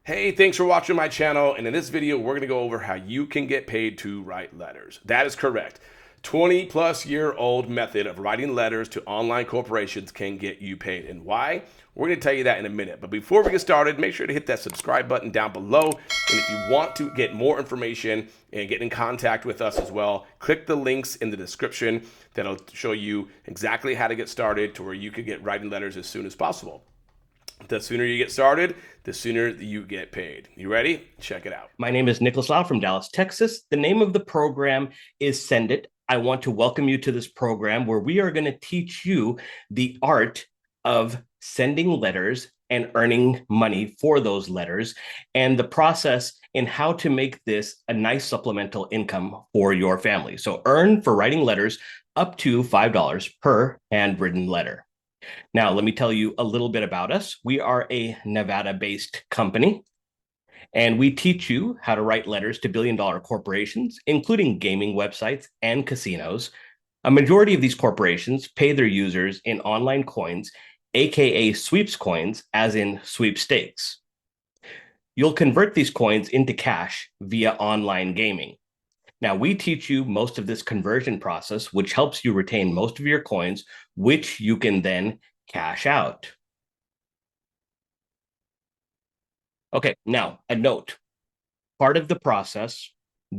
Hey, thanks for watching my channel, and in this video we're going to go over how you can get paid to write letters. That is correct. 20 plus year old method of writing letters to online corporations can get you paid. And why? We're going to tell you that in a minute. But before we get started, make sure to hit that subscribe button down below. And if you want to get more information and get in contact with us as well, click the links in the description that'll show you exactly how to get started to where you can get writing letters as soon as possible. The sooner you get started, the sooner you get paid. You ready? Check it out. My name is Nicholas Lau from Dallas, Texas. The name of the program is Send It. I want to welcome you to this program where we are going to teach you the art of sending letters and earning money for those letters and the process in how to make this a nice supplemental income for your family. So earn for writing letters up to $5 per handwritten letter. Now, let me tell you a little bit about us. We are a Nevada-based company, and we teach you how to write letters to billion-dollar corporations, including gaming websites and casinos. A majority of these corporations pay their users in online coins, aka sweeps coins, as in sweepstakes. You'll convert these coins into cash via online gaming. Now, we teach you most of this conversion process, which helps you retain most of your coins, which you can then cash out. Okay, now a note. Part of the process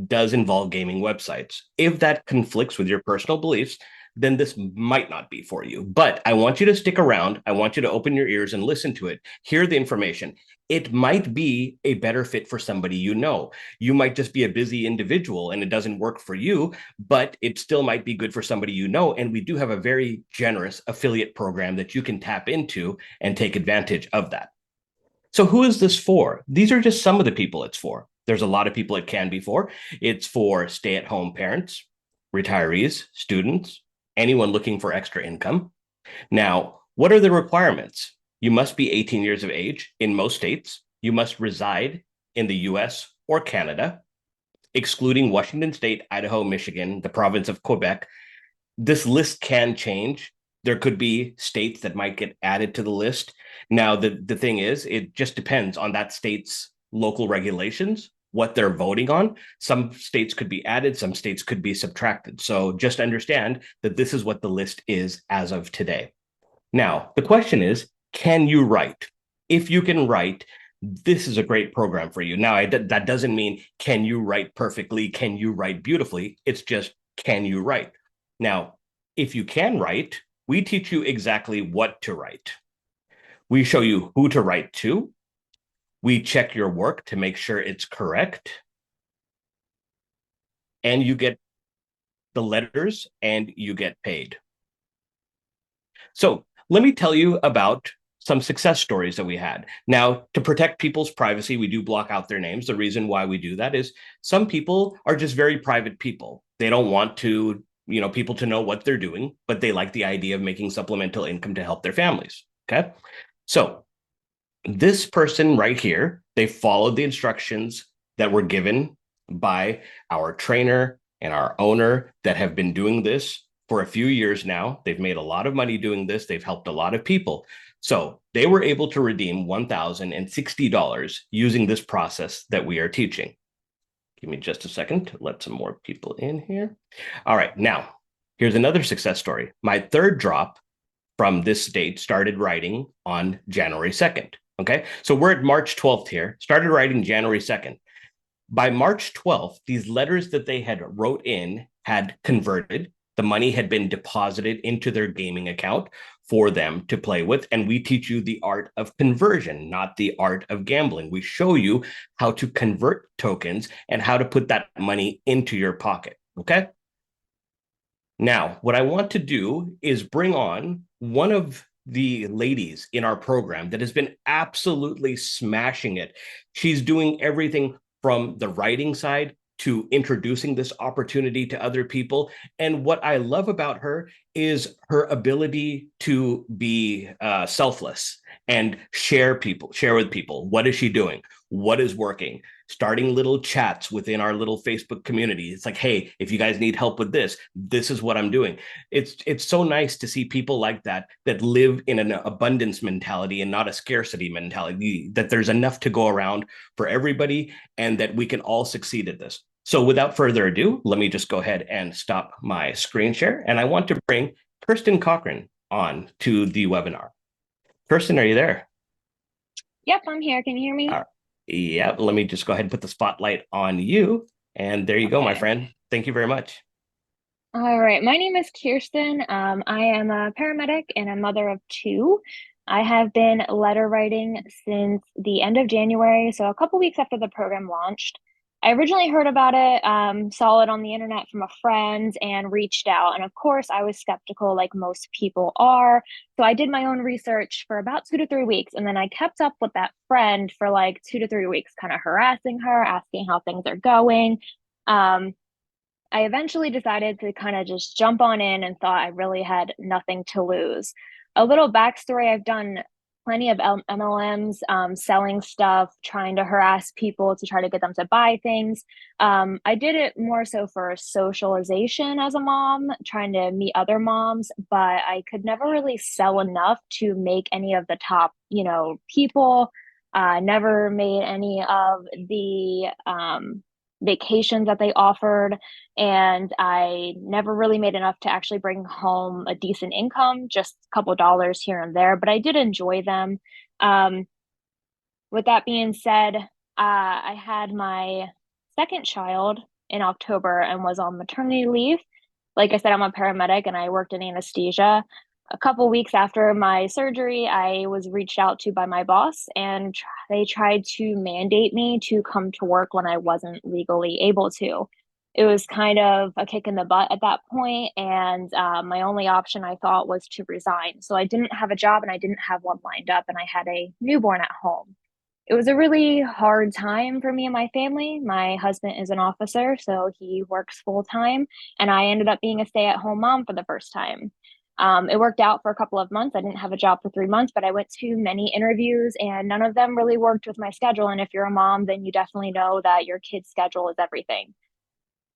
does involve gaming websites. If that conflicts with your personal beliefs, then this might not be for you. But I want you to stick around. I want you to open your ears and listen to it. Hear the information. It might be a better fit for somebody you know. You might just be a busy individual and it doesn't work for you, but it still might be good for somebody you know. And we do have a very generous affiliate program that you can tap into and take advantage of that. So who is this for? These are just some of the people it's for. There's a lot of people it can be for. It's for stay-at-home parents, retirees, students, anyone looking for extra income. Now, what are the requirements? You must be 18 years of age in most states. You must reside in the US or Canada, excluding Washington State, Idaho, Michigan, the province of Quebec. This list can change. There could be states that might get added to the list. Now, the thing is, it just depends on that state's local regulations, what they're voting on. Some states could be added, some states could be subtracted. So just understand that this is what the list is as of today. Now, the question is, can you write? If you can write, this is a great program for you. Now, that doesn't mean can you write perfectly? Can you write beautifully? It's just, can you write? Now, if you can write, we teach you exactly what to write. We show you who to write to. We check your work to make sure it's correct. And you get the letters and you get paid. So let me tell you about some success stories that we had. Now, to protect people's privacy, we do block out their names. The reason why we do that is some people are just very private people. They don't want to, people to know what they're doing, but they like the idea of making supplemental income to help their families. Okay. So this person right here, they followed the instructions that were given by our trainer and our owner that have been doing this for a few years now. They've made a lot of money doing this. They've helped a lot of people. So they were able to redeem $1,060 using this process that we are teaching. Give me just a second to let some more people in here. All right, now, here's another success story. My third drop from this date started writing on January 2nd. Okay, so we're at March 12th here, started writing January 2nd. By March 12th, these letters that they had wrote in had converted. The money had been deposited into their gaming account for them to play with. And we teach you the art of conversion, not the art of gambling. We show you how to convert tokens and how to put that money into your pocket. Okay. Now, what I want to do is bring on one of the ladies in our program that has been absolutely smashing it. She's doing everything from the writing side to introducing this opportunity to other people. And what I love about her is her ability to be selfless and share with people. What is she doing? What is working? starting little chats within our little Facebook community. It's like, hey, if you guys need help with this, this is what I'm doing. It's so nice to see people like that that live in an abundance mentality and not a scarcity mentality, that there's enough to go around for everybody and that we can all succeed at this. So without further ado, let me just go ahead and stop my screen share. And I want to bring Kristen Cochran on to the webinar. Kristen, are you there? Yep, I'm here. Can you hear me? Yeah, let me just go ahead and put the spotlight on you. And there you go, my friend. Thank you very much. All right. My name is Kirsten. I am a paramedic and a mother of two. I have been letter writing since the end of January, so a couple weeks after the program launched. I originally heard about it, saw it on the internet from a friend and reached out. And of course, I was skeptical, like most people are. So I did my own research for about 2 to 3 weeks. And then I kept up with that friend for like 2 to 3 weeks, kind of harassing her, asking how things are going. Um, I eventually decided to kind of just jump on in and thought I really had nothing to lose. A little backstory, I've done plenty of MLMs, selling stuff, trying to harass people to try to get them to buy things. I did it more so for socialization as a mom, trying to meet other moms, but I could never really sell enough to make any of the top, people. Never made any of the vacations that they offered, and I never really made enough to actually bring home a decent income, just a couple dollars here and there, but I did enjoy them. Um, with that being said, I had my second child in October and was on maternity leave. Like I said, I'm a paramedic and I worked in anesthesia. A couple weeks after my surgery, I was reached out to by my boss, and they tried to mandate me to come to work when I wasn't legally able to. It was kind of a kick in the butt at that point, and my only option I thought was to resign. So I didn't have a job and I didn't have one lined up, and I had a newborn at home. It was a really hard time for me and my family. My husband is an officer, so he works full time, and I ended up being a stay-at-home mom for the first time. It worked out for a couple of months. I didn't have a job for 3 months, but I went to many interviews and none of them really worked with my schedule. And if you're a mom, then you definitely know that your kid's schedule is everything.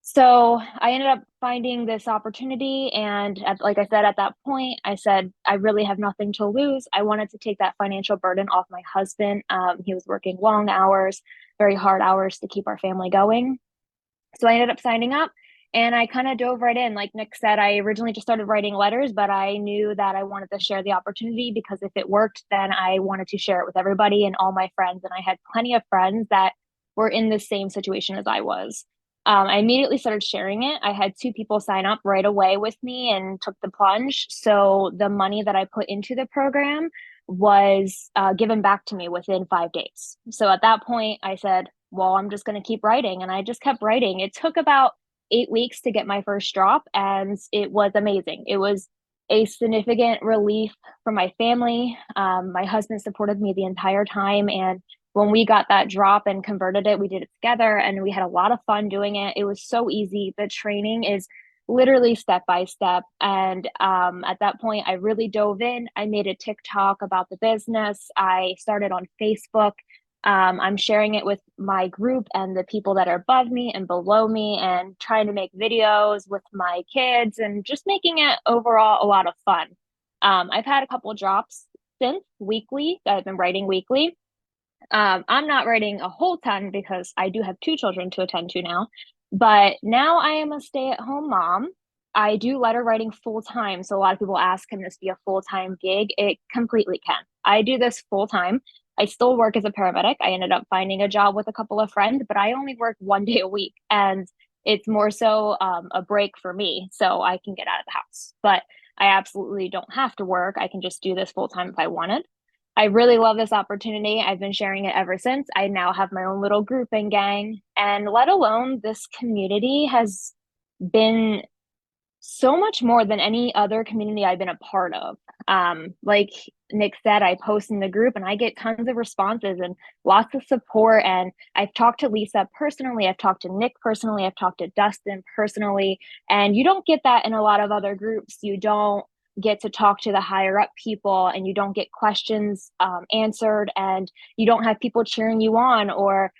So I ended up finding this opportunity. And like I said, at that point, I said, I really have nothing to lose. I wanted to take that financial burden off my husband. He was working long hours, very hard hours to keep our family going. So I ended up signing up and I kind of dove right in. Like Nick said, I originally just started writing letters, but I knew that I wanted to share the opportunity because if it worked, then I wanted to share it with everybody and all my friends. And I had plenty of friends that were in the same situation as I was. I immediately started sharing it. I had 2 people sign up right away with me and took the plunge. So the money that I put into the program was given back to me within 5 days. So at that point, I said, well, I'm just going to keep writing. And I just kept writing. It took about 8 weeks to get my first drop, and it was amazing. It was a significant relief for my family. My husband supported me the entire time. And when we got that drop and converted it, we did it together and we had a lot of fun doing it. It was so easy. The training is literally step by step. And at that point, I really dove in. I made a TikTok about the business. I started on Facebook. I'm sharing it with my group and the people that are above me and below me, and trying to make videos with my kids and just making it overall a lot of fun. I've had a couple drops since weekly. I've been writing weekly. I'm not writing a whole ton because I do have 2 children to attend to now, but now I am a stay-at-home mom. I do letter writing full time. So a lot of people ask, can this be a full-time gig? It completely can. I do this full time. I still work as a paramedic. I ended up finding a job with a couple of friends, but I only work one day a week. And it's more so a break for me so I can get out of the house. But I absolutely don't have to work. I can just do this full time if I wanted. I really love this opportunity. I've been sharing it ever since. I now have my own little group and gang, and let alone this community has been so much more than any other community I've been a part of. Like Nick said, I post in the group and I get tons of responses and lots of support. And I've talked to Lisa personally, I've talked to Nick personally, I've talked to Dustin personally, and you don't get that in a lot of other groups. You don't get to talk to the higher up people, and you don't get questions answered, and you don't have people cheering you on or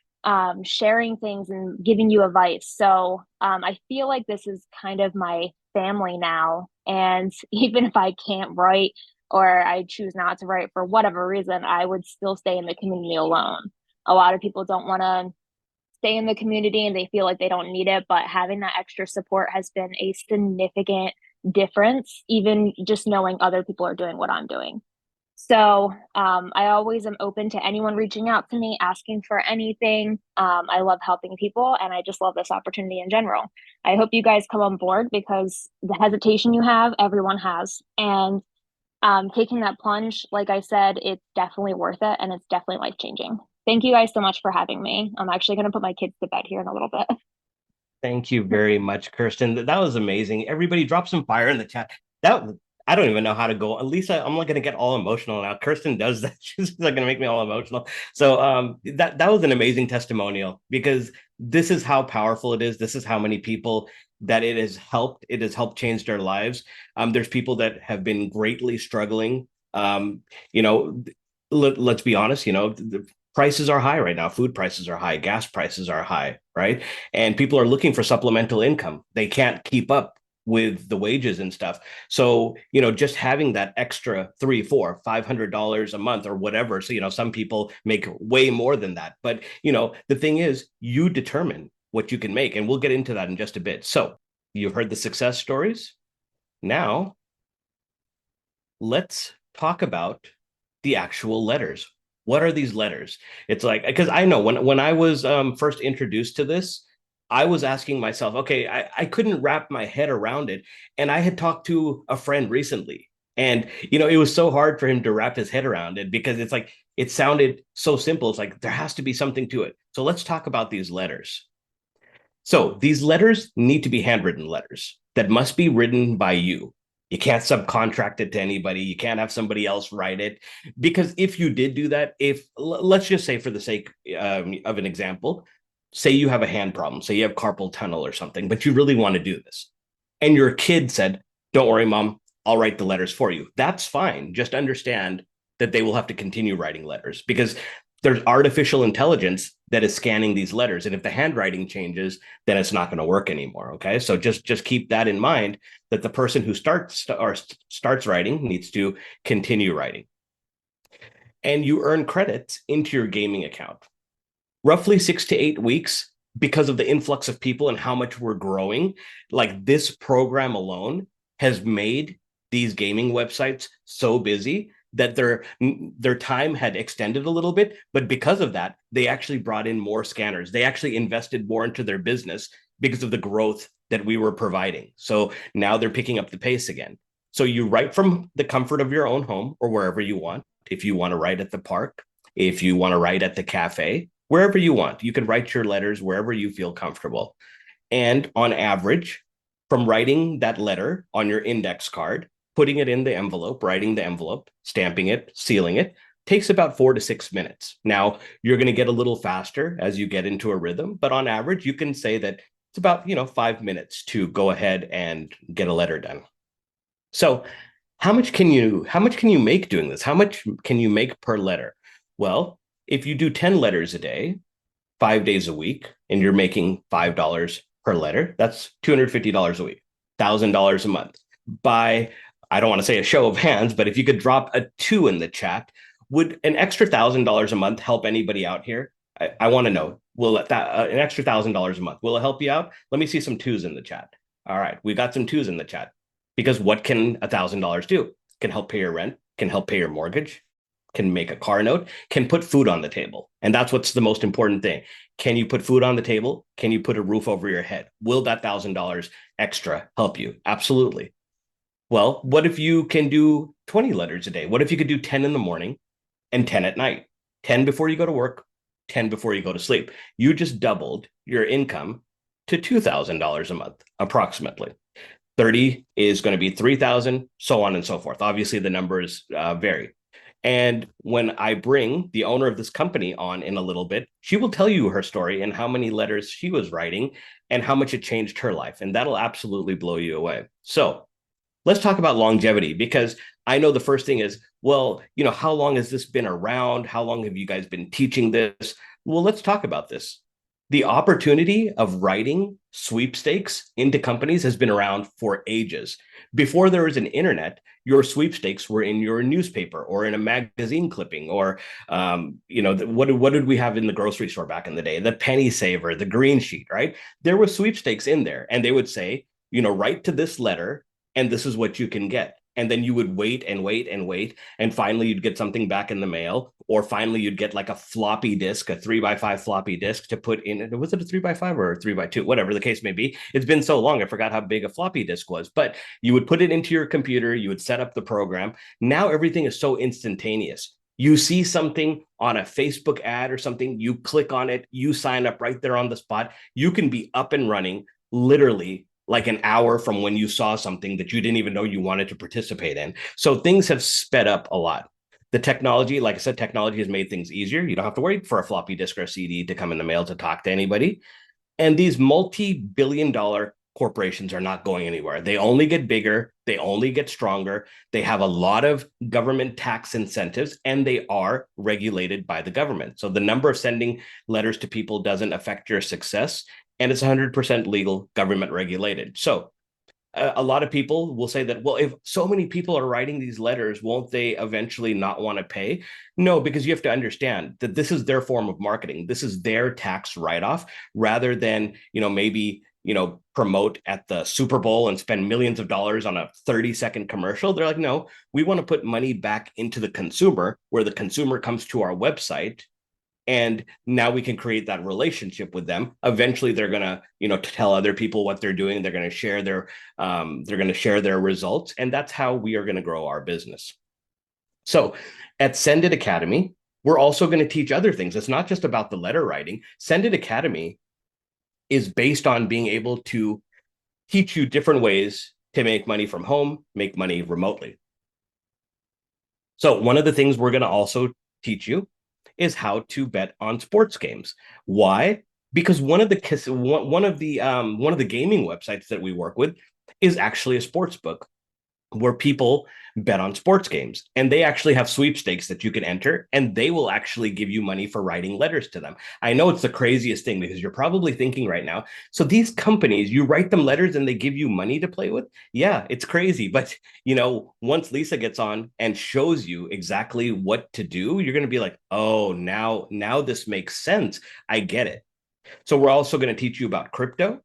sharing things and giving you advice. So I feel like this is kind of my family now. And even if I can't write or I choose not to write for whatever reason, I would still stay in the community alone. A lot of people don't want to stay in the community and they feel like they don't need it, but having that extra support has been a significant difference, even just knowing other people are doing what I'm doing. So I always am open to anyone reaching out to me, asking for anything. I love helping people and I just love this opportunity in general. I hope you guys come on board because the hesitation you have, everyone has. And taking that plunge, like I said, it's definitely worth it and it's definitely life changing. Thank you guys so much for having me. I'm actually going to put my kids to bed here in a little bit. Thank you very much, Kirsten. That was amazing. Everybody drop some fire in the chat. That I don't even know how to go. Lisa, I'm not going to get all emotional now. Kirsten does that. She's not going to make me all emotional. So that was an amazing testimonial because this is how powerful it is. This is how many people that it has helped. It has helped change their lives. There's people that have been greatly struggling. You know, let's be honest. You know, the prices are high right now. Food prices are high. Gas prices are high, right? And people are looking for supplemental income. They can't keep up with the wages and stuff. So, you know, just having that extra $300, $400, $500 a month or whatever. So, you know, some people make way more than that. But, you know, the thing is, you determine what you can make. And we'll get into that in just a bit. So you've heard the success stories. Now, let's talk about the actual letters. What are these letters? It's like, because I know when I was first introduced to this, I was asking myself, okay, I couldn't wrap my head around it. And I had talked to a friend recently. And, you know, it was so hard for him to wrap his head around it because it's like, it sounded so simple. It's like, there has to be something to it. So let's talk about these letters. So these letters need to be handwritten letters that must be written by you. You can't subcontract it to anybody. You can't have somebody else write it. Because if you did do that, if let's just say for the sake of an example, say you have a hand problem, say you have carpal tunnel or something, but you really want to do this. And your kid said, don't worry, mom, I'll write the letters for you. That's fine. Just understand that they will have to continue writing letters because there's artificial intelligence that is scanning these letters. And if the handwriting changes, then it's not going to work anymore. Okay. So just keep that in mind that the person who starts writing needs to continue writing. And you earn credits into your gaming account. Roughly 6 to 8 weeks because of the influx of people and how much we're growing. Like this program alone has made these gaming websites so busy that their time had extended a little bit, but because of that, they actually brought in more scanners. They actually invested more into their business because of the growth that we were providing. So now they're picking up the pace again. So you write from the comfort of your own home or wherever you want. If you want to write at the park, if you want to write at the cafe, wherever you want, you can write your letters wherever you feel comfortable. And on average, from writing that letter on your index card, putting it in the envelope, writing the envelope, stamping it, sealing it, takes about 4 to 6 minutes. Now, you're going to get a little faster as you get into a rhythm, but on average, you can say that it's about, 5 minutes to go ahead and get a letter done. So, how much can you make doing this? How much can you make per letter? Well, if you do 10 letters a day, 5 days a week, and you're making $5 per letter, that's $250 a week, $1,000 a month. By I don't want to say a show of hands, but if you could drop a 2 in the chat, would an extra $1,000 a month help anybody out here? I want to know. Will that an extra $1,000 a month will it help you out? Let me see some 2s in the chat. All right, we got some 2s in the chat because what can $1,000 do? Can help pay your rent, can help pay your mortgage, can make a car note, can put food on the table, and that's what's the most important thing. Can you put food on the table? Can you put a roof over your head? Will that $1,000 extra help you? Absolutely. Well, what if you can do 20 letters a day? What if you could do 10 in the morning and 10 at night? 10 before you go to work, 10 before you go to sleep. You just doubled your income to $2,000 a month, approximately. 30 is going to be 3,000, so on and so forth. Obviously, the numbers vary. And when I bring the owner of this company on in a little bit, she will tell you her story and how many letters she was writing and how much it changed her life. And that'll absolutely blow you away. So let's talk about longevity, because I know the first thing is, well, how long has this been around? How long have you guys been teaching this? Well, let's talk about this. The opportunity of writing sweepstakes into companies has been around for ages. Before there was an internet, your sweepstakes were in your newspaper or in a magazine clipping, or what did we have in the grocery store back in the day? The penny saver, the green sheet, right? There were sweepstakes in there, and they would say, write to this letter, and this is what you can get. And then you would wait and wait and wait, and finally you'd get something back in the mail, or finally you'd get like a floppy disk, a 3x5 floppy disk to put in. Was it a 3x5 or a 3x2? Whatever the case may be. It's been so long, I forgot how big a floppy disk was. But you would put it into your computer, you would set up the program. Now everything is so instantaneous. You see something on a Facebook ad or something, you click on it, you sign up right there on the spot. You can be up and running literally like an hour from when you saw something that you didn't even know you wanted to participate in. So things have sped up a lot. The technology, like I said, technology has made things easier. You don't have to wait for a floppy disk or a CD to come in the mail to talk to anybody. And these multi-billion-dollar corporations are not going anywhere. They only get bigger, they only get stronger. They have a lot of government tax incentives, and they are regulated by the government. So the number of sending letters to people doesn't affect your success, and it's 100% legal, government regulated. So a lot of people will say that, well, if so many people are writing these letters, won't they eventually not want to pay? No, because you have to understand that this is their form of marketing. This is their tax write-off, rather than, maybe, promote at the Super Bowl and spend millions of dollars on a 30-second commercial. They're like, no, we want to put money back into the consumer, where the consumer comes to our website, and now we can create that relationship with them. Eventually they're going to tell other people what they're doing. They're going to share their results, and that's how we are going to grow our business. So at Send It Academy, we're also going to teach other things. It's not just about the letter writing. Send It Academy is based on being able to teach you different ways to make money from home, make money remotely. So one of the things we're going to also teach you is how to bet on sports games. Why? Because one of the gaming websites that we work with is actually a sports book where people bet on sports games, and they actually have sweepstakes that you can enter, and they will actually give you money for writing letters to them. I know it's the craziest thing, because you're probably thinking right now, so these companies, you write them letters and they give you money to play with? Yeah, it's crazy. But once Lisa gets on and shows you exactly what to do, you're going to be like, oh, now this makes sense. I get it. So we're also going to teach you about crypto.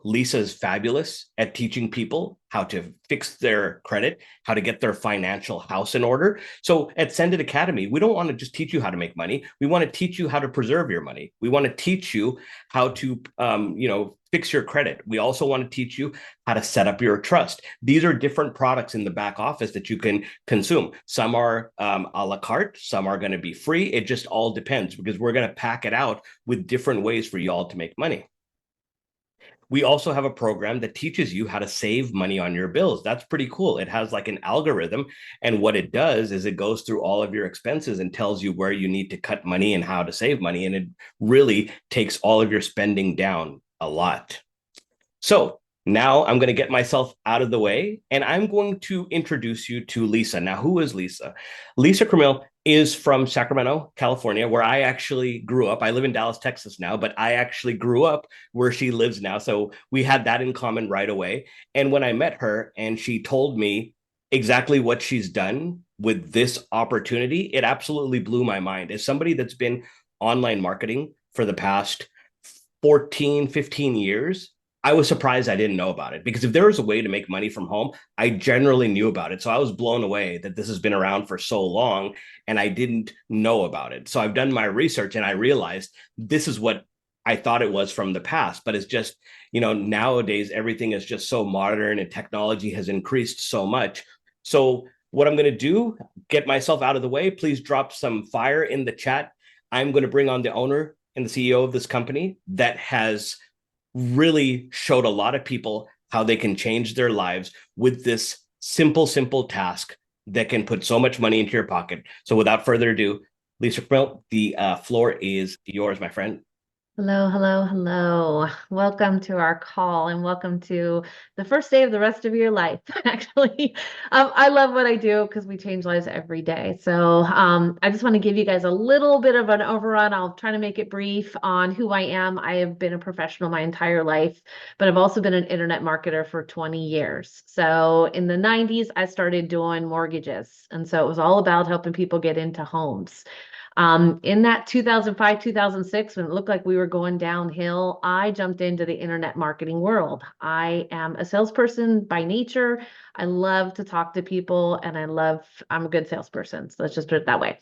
Lisa's fabulous at teaching people how to fix their credit, how to get their financial house in order. So at Send It Academy, we don't want to just teach you how to make money. We want to teach you how to preserve your money. We want to teach you how to, fix your credit. We also want to teach you how to set up your trust. These are different products in the back office that you can consume. Some are a la carte, some are going to be free. It just all depends, because we're going to pack it out with different ways for you all to make money. We also have a program that teaches you how to save money on your bills. That's pretty cool. It has like an algorithm, and what it does is it goes through all of your expenses and tells you where you need to cut money and how to save money. And it really takes all of your spending down a lot. So now I'm going to get myself out of the way, and I'm going to introduce you to Lisa. Now, who is Lisa? Lisa Cromil is from Sacramento, California, where I actually grew up. I live in Dallas, Texas now, but I actually grew up where she lives now. So we had that in common right away. And when I met her and she told me exactly what she's done with this opportunity, it absolutely blew my mind. As somebody that's been online marketing for the past 14, 15 years, I was surprised I didn't know about it, because if there was a way to make money from home, I generally knew about it. So I was blown away that this has been around for so long and I didn't know about it. So I've done my research and I realized this is what I thought it was from the past, but it's just, nowadays everything is just so modern and technology has increased so much. So what I'm going to do, get myself out of the way, please drop some fire in the chat. I'm going to bring on the owner and the CEO of this company that has really showed a lot of people how they can change their lives with this simple task that can put so much money into your pocket. So without further ado, Lisa Cromil, the floor is yours, my friend. Hello, hello, hello. Welcome to our call and welcome to the first day of the rest of your life. Actually, I love what I do because we change lives every day. So I just want to give you guys a little bit of an overrun. I'll try to make it brief on who I am. I have been a professional my entire life, but I've also been an internet marketer for 20 years. So in the 90s, I started doing mortgages. And so it was all about helping people get into homes. In that 2005, 2006, when it looked like we were going downhill, I jumped into the internet marketing world. I am a salesperson by nature. I love to talk to people and I'm a good salesperson. So let's just put it that way.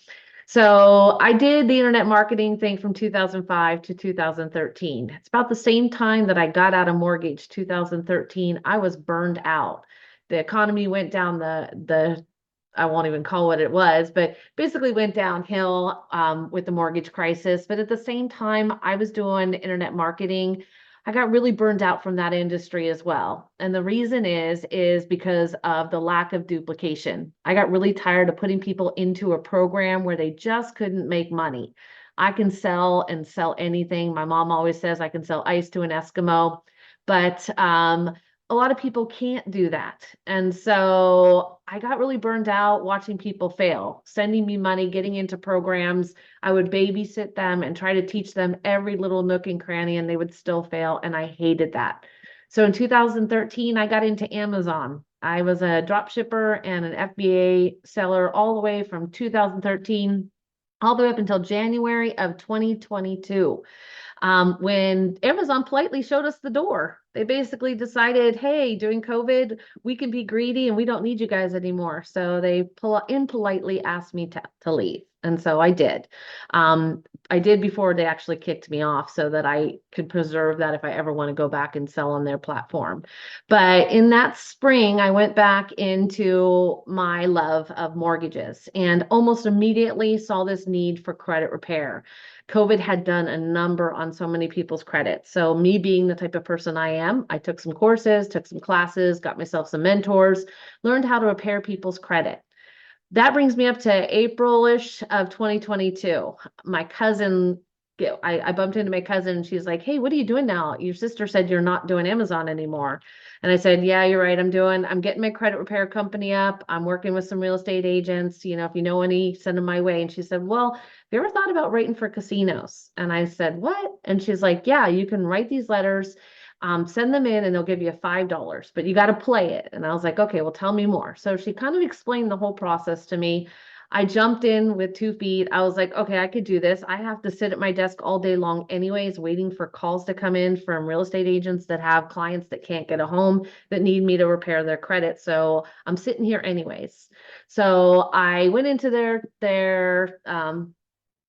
So I did the internet marketing thing from 2005 to 2013. It's about the same time that I got out of mortgage, 2013. I was burned out. The economy went down the I won't even call what it was, but basically went downhill with the mortgage crisis. But at the same time, I was doing internet marketing. I got really burned out from that industry as well. And the reason is because of the lack of duplication. I got really tired of putting people into a program where they just couldn't make money. I can sell and sell anything. My mom always says I can sell ice to an Eskimo, but a lot of people can't do that. And so I got really burned out watching people fail, sending me money, getting into programs. I would babysit them and try to teach them every little nook and cranny, and they would still fail. And I hated that. So in 2013, I got into Amazon. I was a drop shipper and an FBA seller all the way from 2013 all the way up until January of 2022, when Amazon politely showed us the door. They basically decided, hey, during COVID, we can be greedy and we don't need you guys anymore. So they impolitely asked me to leave. And so I did. I did before they actually kicked me off so that I could preserve that if I ever want to go back and sell on their platform. But in that spring, I went back into my love of mortgages and almost immediately saw this need for credit repair. COVID had done a number on so many people's credit. So me being the type of person I am, I took some courses, took some classes, got myself some mentors, learned how to repair people's credit. That brings me up to April-ish of 2022. My cousin, I bumped into my cousin and she's like, hey, what are you doing now? Your sister said you're not doing Amazon anymore. And I said, yeah, you're right. I'm getting my credit repair company up. I'm working with some real estate agents. If you know any, send them my way. And she said, well, have you ever thought about writing for casinos? And I said, what? And she's like, yeah, you can write these letters, send them in and they'll give you $5, but you got to play it. And I was like, okay, well, tell me more. So she kind of explained the whole process to me. I jumped in with 2 feet. I was like, okay, I could do this. I have to sit at my desk all day long anyways, waiting for calls to come in from real estate agents that have clients that can't get a home that need me to repair their credit. So I'm sitting here anyways. So I went into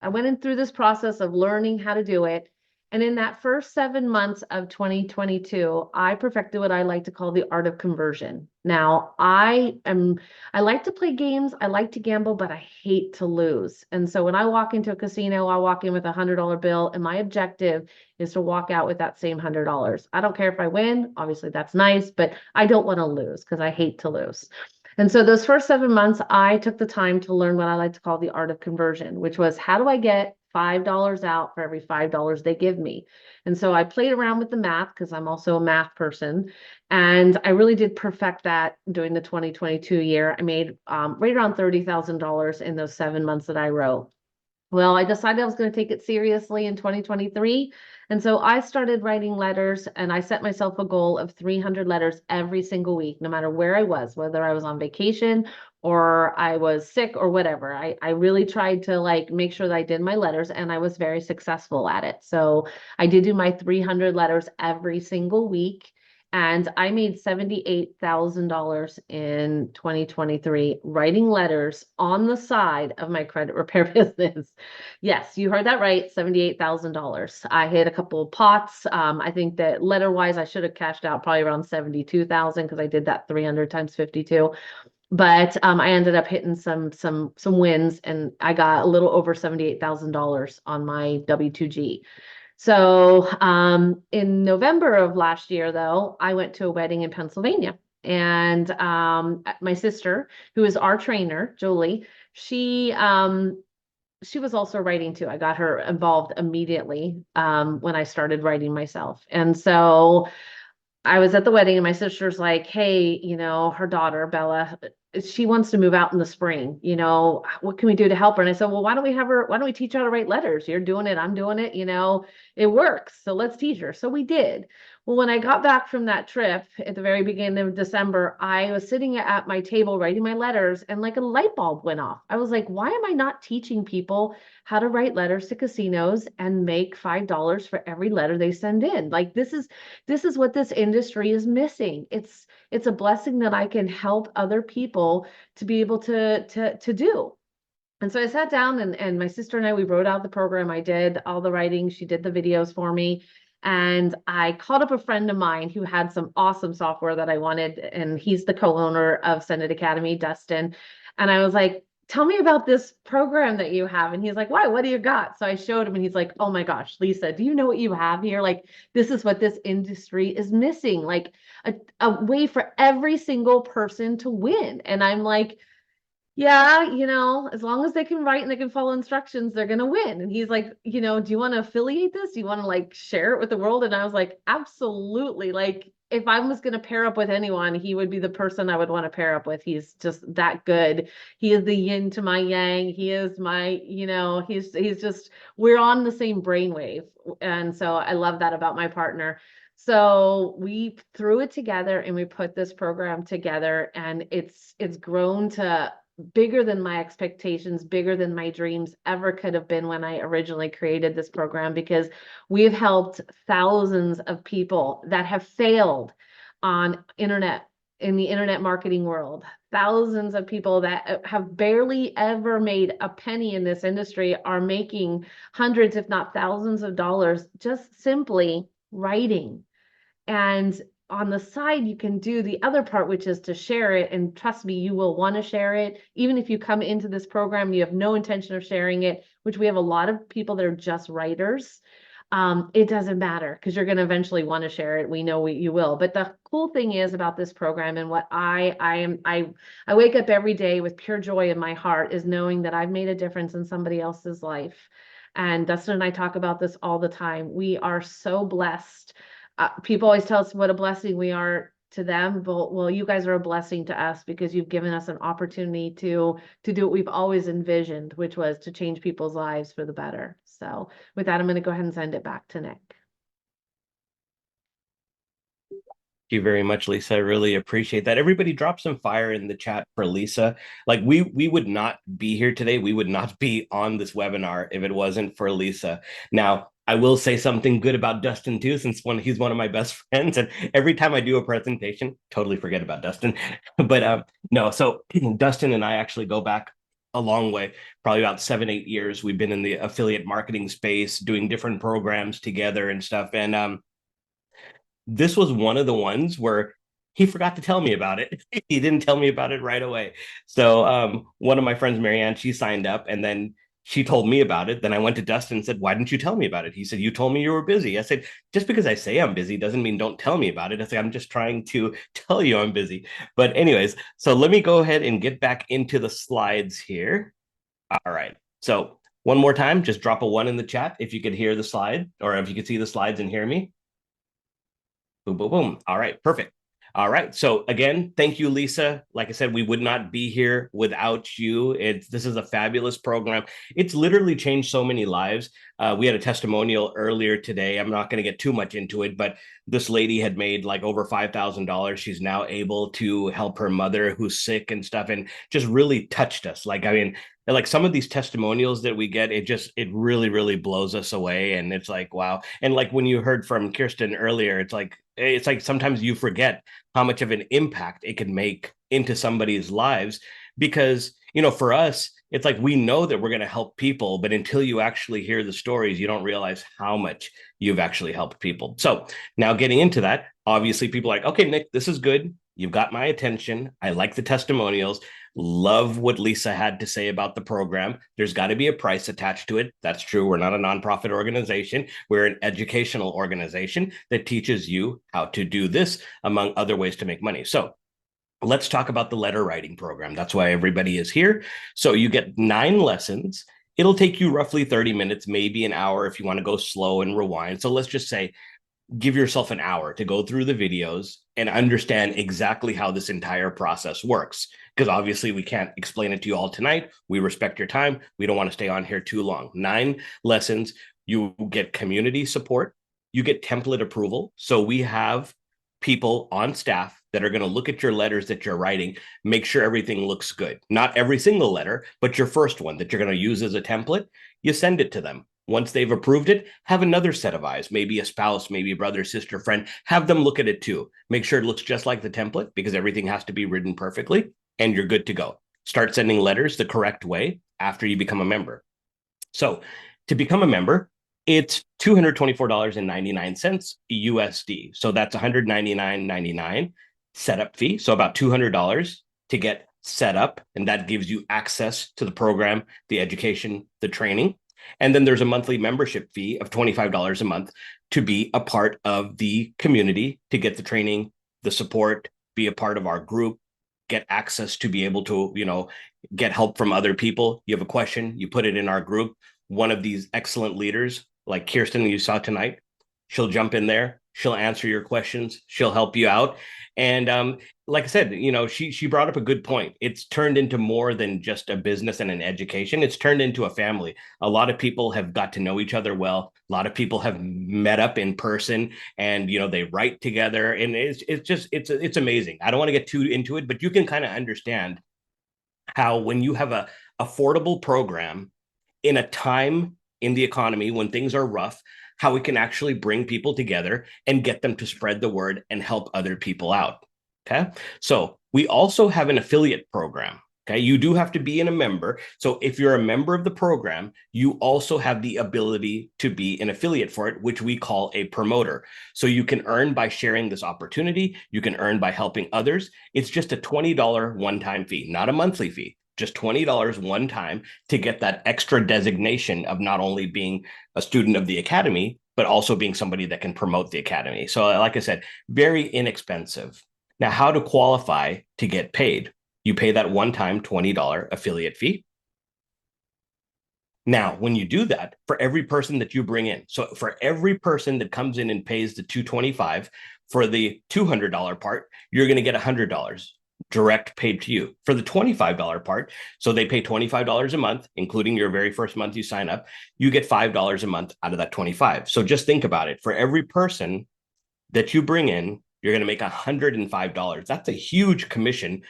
I went in through this process of learning how to do it. And in that first 7 months of 2022, I perfected what I like to call the art of conversion. Now, I like to play games, I like to gamble, but I hate to lose. And so when I walk into a casino, I walk in with $100 bill, and my objective is to walk out with that same $100. I don't care if I win, obviously that's nice, but I don't want to lose because I hate to lose. And so those first 7 months, I took the time to learn what I like to call the art of conversion, which was how do I get $5 out for every $5 they give me? And so I played around with the math because I'm also a math person. And I really did perfect that during the 2022 year. I made right around $30,000 in those 7 months that I wrote. Well, I decided I was going to take it seriously in 2023. And so I started writing letters and I set myself a goal of 300 letters every single week, no matter where I was, whether I was on vacation or I was sick or whatever. I really tried to make sure that I did my letters and I was very successful at it. So I did do my 300 letters every single week. And I made $78,000 in 2023 writing letters on the side of my credit repair business. Yes, you heard that right, $78,000. I hit a couple of pots. I think that letter-wise, I should have cashed out probably around 72,000 because I did that 300 times 52. But I ended up hitting some wins, and I got a little over $78,000 on my W2G. So in November of last year, though, I went to a wedding in Pennsylvania. And my sister, who is our trainer, Julie, she she was also writing too. I got her involved immediately when I started writing myself. And so I was at the wedding and my sister's like, hey, her daughter, Bella, she wants to move out in the spring. What can we do to help her? And I said, well, why don't we teach her how to write letters? You're doing it. I'm doing it. It works. So let's teach her. So we did. Well, when I got back from that trip at the very beginning of December, I was sitting at my table writing my letters and like a light bulb went off. I was like, why am I not teaching people how to write letters to casinos and make $5 for every letter they send in? Like this is what this industry is missing. It's a blessing that I can help other people to be able to do. And so I sat down and my sister and I, we wrote out the program. I did all the writing. She did the videos for me. And I called up a friend of mine who had some awesome software that I wanted. And he's the co-owner of Send It Academy, Dustin. And I was like, tell me about this program that you have. And he's like, why, what do you got? So I showed him and he's like, oh my gosh, Lisa, do you know what you have here? Like, this is what this industry is missing, like a way for every single person to win. And I'm like, yeah, as long as they can write and they can follow instructions, they're going to win. And he's like, do you want to affiliate this? Do you want to like share it with the world? And I was like, absolutely. Like if I was going to pair up with anyone, he would be the person I would want to pair up with. He's just that good. He is the yin to my yang. He is my, he's just, we're on the same brainwave. And so I love that about my partner. So we threw it together and we put this program together, and it's grown to bigger than my expectations, bigger than my dreams ever could have been when I originally created this program, because we've helped thousands of people that have failed on in the internet marketing world. Thousands of people that have barely ever made a penny in this industry are making hundreds, if not thousands of dollars, just simply writing. And on the side, you can do the other part, which is to share it. And trust me, you will want to share it. Even if you come into this program, you have no intention of sharing it, which we have a lot of people that are just writers. It doesn't matter because you're going to eventually want to share it. We know you will. But the cool thing is about this program, and what I wake up every day with pure joy in my heart, is knowing that I've made a difference in somebody else's life. And Dustin and I talk about this all the time. We are so blessed. People always tell us what a blessing we are to them, but well, you guys are a blessing to us because you've given us an opportunity to do what we've always envisioned, which was to change people's lives for the better. So with that, I'm going to go ahead and send it back to Nick. You very much, Lisa. I really appreciate that. Everybody drop some fire in the chat for Lisa. Like we would not be here today. We would not be on this webinar if it wasn't for Lisa. Now, I will say something good about Dustin too, since he's one of my best friends. And every time I do a presentation, totally forget about Dustin. But no, so Dustin and I actually go back a long way, probably about 7-8 years. We've been in the affiliate marketing space, doing different programs together and stuff. And this was one of the ones where he forgot to tell me about it. He didn't tell me about it right away. So one of my friends, Marianne, she signed up and then she told me about it. Then I went to Dustin and said, why didn't you tell me about it? He said, you told me you were busy. I said, just because I say I'm busy doesn't mean don't tell me about it. I said, I'm just trying to tell you I'm busy. But anyways, so let me go ahead and get back into the slides here. All right. So one more time, just drop a 1 in the chat if you could hear the slide, or if you could see the slides and hear me. Boom, boom, boom. All right, perfect. All right. So again, thank you, Lisa. Like I said, we would not be here without you. This is a fabulous program. It's literally changed so many lives. We had a testimonial earlier today. I'm not going to get too much into it, but this lady had made like over $5,000. She's now able to help her mother who's sick and stuff, and just really touched us. Like, I mean, like some of these testimonials that we get, it really, really blows us away. And it's like, wow. And like when you heard from Kristen earlier, it's like sometimes you forget how much of an impact it can make into somebody's lives, because, for us, it's like, we know that we're going to help people, but until you actually hear the stories, you don't realize how much you've actually helped people. So now getting into that, obviously people are like, okay, Nick, this is good. You've got my attention. I like the testimonials. Love what Lisa had to say about the program. There's got to be a price attached to it. That's true. We're not a nonprofit organization. We're an educational organization that teaches you how to do this, among other ways to make money. So let's talk about the letter writing program. That's why everybody is here. So you get 9 lessons. It'll take you roughly 30 minutes, maybe an hour if you want to go slow and rewind. So let's just say give yourself an hour to go through the videos and understand exactly how this entire process works. Because obviously we can't explain it to you all tonight. We respect your time. We don't want to stay on here too long. 9 lessons. You get community support. You get template approval. So we have people on staff that are going to look at your letters that you're writing, make sure everything looks good. Not every single letter, but your first one that you're going to use as a template, you send it to them. Once they've approved it, have another set of eyes, maybe a spouse, maybe a brother, sister, friend, have them look at it too. Make sure it looks just like the template because everything has to be written perfectly and you're good to go. Start sending letters the correct way after you become a member. So to become a member, it's $224.99 USD. So that's $199.99 setup fee. So about $200 to get set up. And that gives you access to the program, the education, the training. And then there's a monthly membership fee of $25 a month to be a part of the community, to get the training, the support, be a part of our group, get access to be able to, get help from other people. You have a question, you put it in our group. One of these excellent leaders, like Kirsten, you saw tonight, she'll jump in there. She'll answer your questions. She'll help you out. And like I said, she brought up a good point. It's turned into more than just a business and an education. It's turned into a family. A lot of people have got to know each other well. A lot of people have met up in person, and they write together, and it's amazing. I don't want to get too into it, but you can kind of understand how when you have a affordable program in a time in the economy when things are rough, how we can actually bring people together and get them to spread the word and help other people out. Okay. So we also have an affiliate program. Okay. You do have to be a member. So if you're a member of the program, you also have the ability to be an affiliate for it, which we call a promoter. So you can earn by sharing this opportunity. You can earn by helping others. It's just a $20 one-time fee, not a monthly fee. Just $20 one time to get that extra designation of not only being a student of the academy, but also being somebody that can promote the academy. So like I said, very inexpensive. Now, how to qualify to get paid? You pay that one-time $20 affiliate fee. Now, when you do that, for every person that you bring in, so for every person that comes in and pays the $225, for the $200 part, you're going to get $100 direct paid to you. For the $25 part, so they pay $25 a month, including your very first month you sign up, you get $5 a month out of that 25. So just think about it. For every person that you bring in, you're going to make $105. That's a huge commission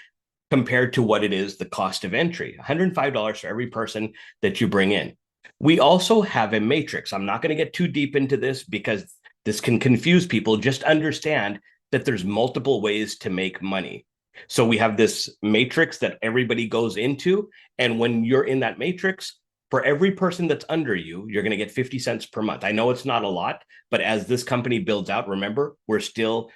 compared to what it is the cost of entry. $105 for every person that you bring in. We also have a matrix. I'm not going to get too deep into this because this can confuse people. Just understand that there's multiple ways to make money. So we have this matrix that everybody goes into. And when you're in that matrix, for every person that's under you, you're going to get 50 cents per month. I know it's not a lot, but as this company builds out, remember, we're still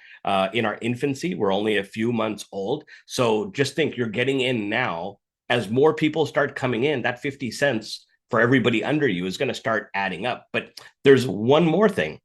in our infancy. We're only a few months old. So just think you're getting in now. As more people start coming in, that 50 cents for everybody under you is going to start adding up. But there's one more thing.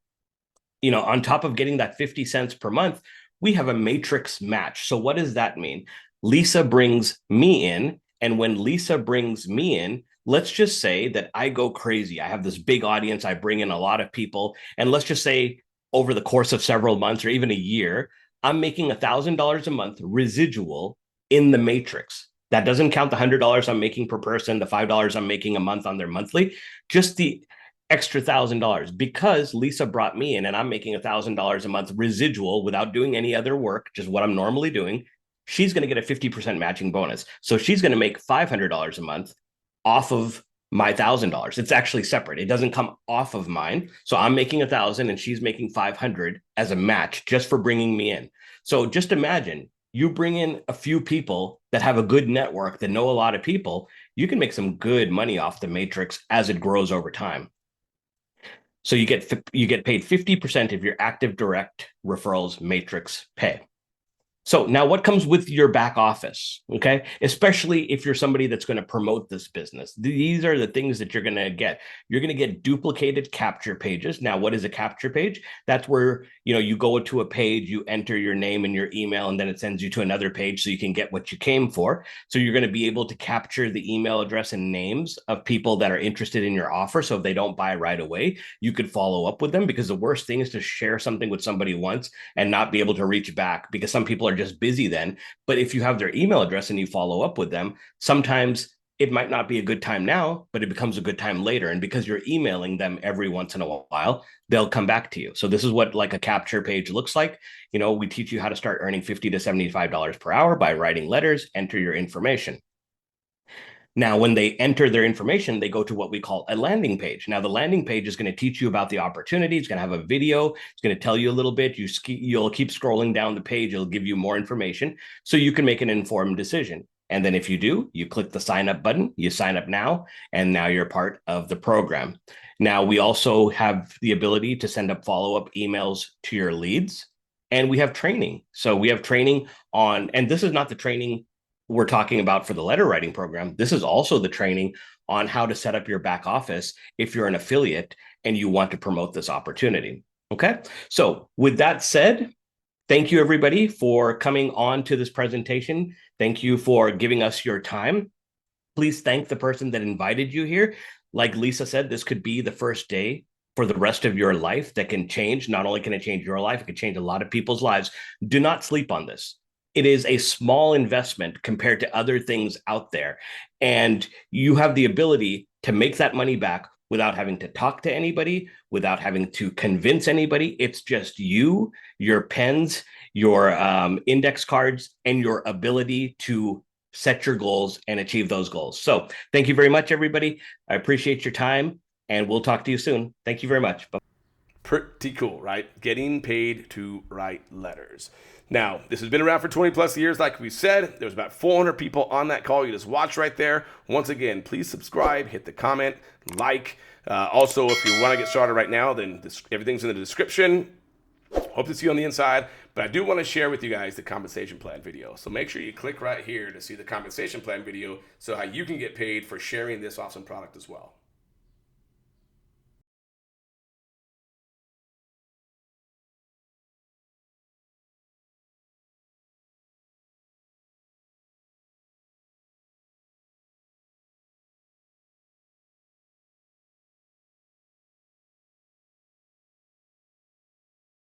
On top of getting that 50 cents per month, we have a matrix match. So what does that mean? Lisa brings me in. And when Lisa brings me in, let's just say that I go crazy. I have this big audience. I bring in a lot of people. And let's just say over the course of several months or even a year, I'm making $1,000 a month residual in the matrix. That doesn't count the $100 I'm making per person, the $5 I'm making a month on their monthly, just the extra $1,000 because Lisa brought me in and I'm making $1,000 a month residual without doing any other work, just what I'm normally doing. She's going to get a 50% matching bonus. So she's going to make $500 a month off of my $1,000. It's actually separate. It doesn't come off of mine. So I'm making 1,000 and she's making 500 as a match just for bringing me in. So just imagine you bring in a few people that have a good network, that know a lot of people, you can make some good money off the matrix as it grows over time. So you get paid 50% of your active direct referrals matrix pay. So now what comes with your back office, okay? Especially if you're somebody that's going to promote this business. These are the things that you're going to get. You're going to get duplicated capture pages. Now, what is a capture page? That's where, you go to a page, you enter your name and your email, and then it sends you to another page so you can get what you came for. So you're going to be able to capture the email address and names of people that are interested in your offer. So if they don't buy right away, you could follow up with them, because the worst thing is to share something with somebody once and not be able to reach back, because some people are just busy then. But if you have their email address and you follow up with them, sometimes it might not be a good time now, but it becomes a good time later. And because you're emailing them every once in a while, they'll come back to you. So this is what like a capture page looks like. We teach you how to start earning $50 to $75 per hour by writing letters. Enter your information. Now, when they enter their information, they go to what we call a landing page. Now, the landing page is going to teach you about the opportunity. It's going to have a video. It's going to tell you a little bit. You'll keep scrolling down the page. It'll give you more information so you can make an informed decision. And then if you do, you click the sign up button, you sign up now, and now you're part of the program. Now, we also have the ability to send up follow-up emails to your leads, and we have training. So we have training on, and this is not the training we're talking about for the letter writing program. This is also the training on how to set up your back office if you're an affiliate and you want to promote this opportunity. Okay. So with that said, thank you everybody for coming on to this presentation. Thank you for giving us your time. Please thank the person that invited you here. Like Lisa said, this could be the first day for the rest of your life that can change. Not only can it change your life, it can change a lot of people's lives. Do not sleep on this. It is a small investment compared to other things out there. And you have the ability to make that money back without having to talk to anybody, without having to convince anybody. It's just you, your pens, your index cards, and your ability to set your goals and achieve those goals. So thank you very much, everybody. I appreciate your time, and we'll talk to you soon. Thank you very much. Bye. Pretty cool, right? Getting paid to write letters. Now, this has been around for 20 plus years, like we said. There was about 400 people on that call. You just watch right there. Once again, please subscribe, hit the comment, like. Also, if you want to get started right now, then everything's in the description. Hope to see you on the inside. But I do want to share with you guys the compensation plan video. So make sure you click right here to see the compensation plan video, so how you can get paid for sharing this awesome product as well.